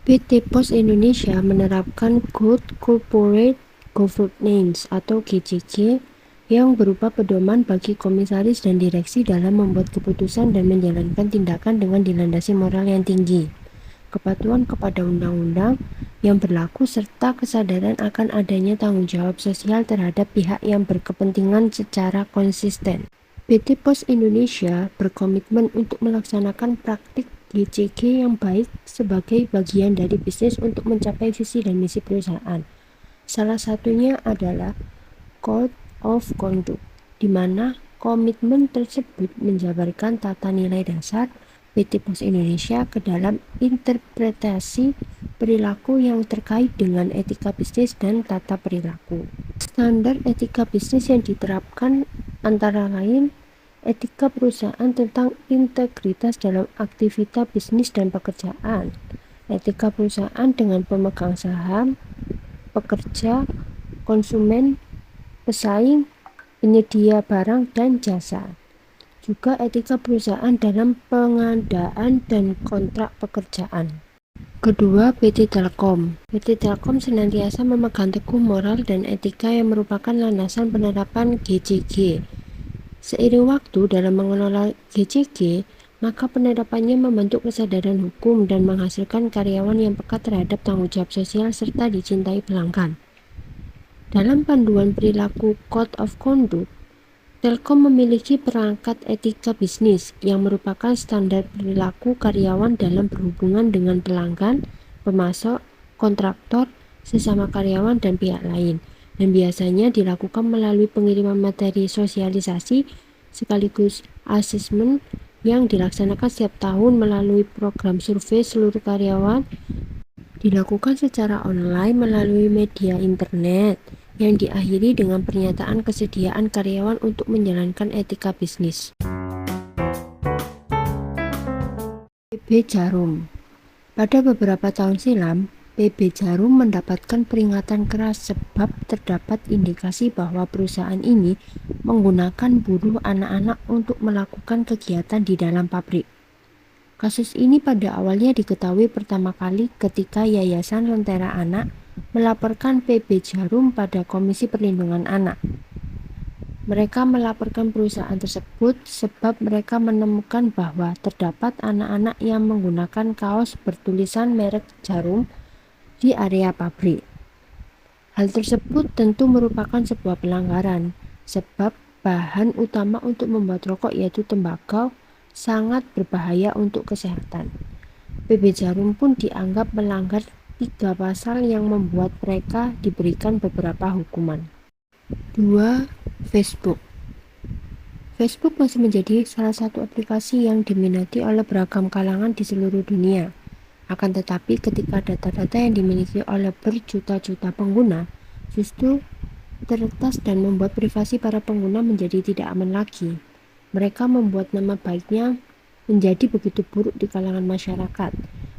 PT Pos Indonesia menerapkan Good Corporate Governance atau GCG yang berupa pedoman bagi komisaris dan direksi dalam membuat keputusan dan menjalankan tindakan dengan dilandasi moral yang tinggi, kepatuhan kepada undang-undang yang berlaku, serta kesadaran akan adanya tanggung jawab sosial terhadap pihak yang berkepentingan secara konsisten. PT Pos Indonesia berkomitmen untuk melaksanakan praktik GCG yang baik sebagai bagian dari bisnis untuk mencapai visi dan misi perusahaan. Salah satunya adalah Code of Conduct, di mana komitmen tersebut menjabarkan tata nilai dasar PT Pos Indonesia ke dalam interpretasi perilaku yang terkait dengan etika bisnis dan tata perilaku. Standar etika bisnis yang diterapkan antara lain etika perusahaan tentang integritas dalam aktivitas bisnis dan pekerjaan, etika perusahaan dengan pemegang saham, pekerja, konsumen, pesaing, penyedia barang dan jasa. Juga etika perusahaan dalam pengadaan dan kontrak pekerjaan. Kedua, PT Telkom. PT Telkom senantiasa memegang teguh moral dan etika yang merupakan landasan penerapan GCG. Seiring waktu dalam mengelola GCG, maka penerapannya membentuk kesadaran hukum dan menghasilkan karyawan yang peka terhadap tanggung jawab sosial serta dicintai pelanggan. Dalam panduan perilaku Code of Conduct, Telkom memiliki perangkat etika bisnis yang merupakan standar perilaku karyawan dalam berhubungan dengan pelanggan, pemasok, kontraktor, sesama karyawan, dan pihak lain, dan biasanya dilakukan melalui pengiriman materi sosialisasi sekaligus asesmen yang dilaksanakan setiap tahun melalui program survei seluruh karyawan, dilakukan secara online melalui media internet, yang diakhiri dengan pernyataan kesediaan karyawan untuk menjalankan etika bisnis. PB Jarum. Pada beberapa tahun silam, PB Jarum mendapatkan peringatan keras sebab terdapat indikasi bahwa perusahaan ini menggunakan buruh anak-anak untuk melakukan kegiatan di dalam pabrik. Kasus ini pada awalnya diketahui pertama kali ketika Yayasan Lentera Anak melaporkan PB Jarum pada Komisi Perlindungan Anak. Mereka melaporkan perusahaan tersebut sebab mereka menemukan bahwa terdapat anak-anak yang menggunakan kaos bertulisan merek Jarum di area pabrik. Hal tersebut tentu merupakan sebuah pelanggaran, sebab bahan utama untuk membuat rokok yaitu tembakau sangat berbahaya untuk kesehatan. PB Jarum pun dianggap melanggar 3 pasal yang membuat mereka diberikan beberapa hukuman. 2. Facebook. Facebook masih menjadi salah satu aplikasi yang diminati oleh beragam kalangan di seluruh dunia. Akan tetapi ketika data-data yang dimiliki oleh berjuta-juta pengguna justru teretas dan membuat privasi para pengguna menjadi tidak aman lagi. Mereka membuat nama baiknya menjadi begitu buruk di kalangan masyarakat,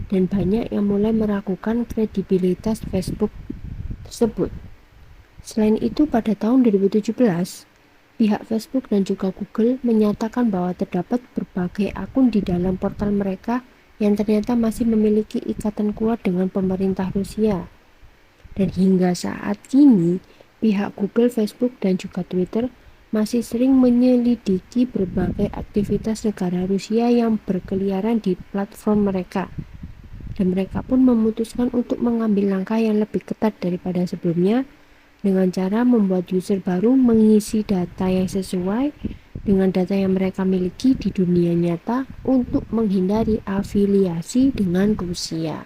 dan banyak yang mulai meragukan kredibilitas Facebook tersebut. Selain itu, pada tahun 2017, pihak Facebook dan juga Google menyatakan bahwa terdapat berbagai akun di dalam portal mereka yang ternyata masih memiliki ikatan kuat dengan pemerintah Rusia. Dan hingga saat ini, pihak Google, Facebook, dan juga Twitter masih sering menyelidiki berbagai aktivitas negara Rusia yang berkeliaran di platform mereka. Dan mereka pun memutuskan untuk mengambil langkah yang lebih ketat daripada sebelumnya dengan cara membuat user baru mengisi data yang sesuai dengan data yang mereka miliki di dunia nyata untuk menghindari afiliasi dengan Rusia.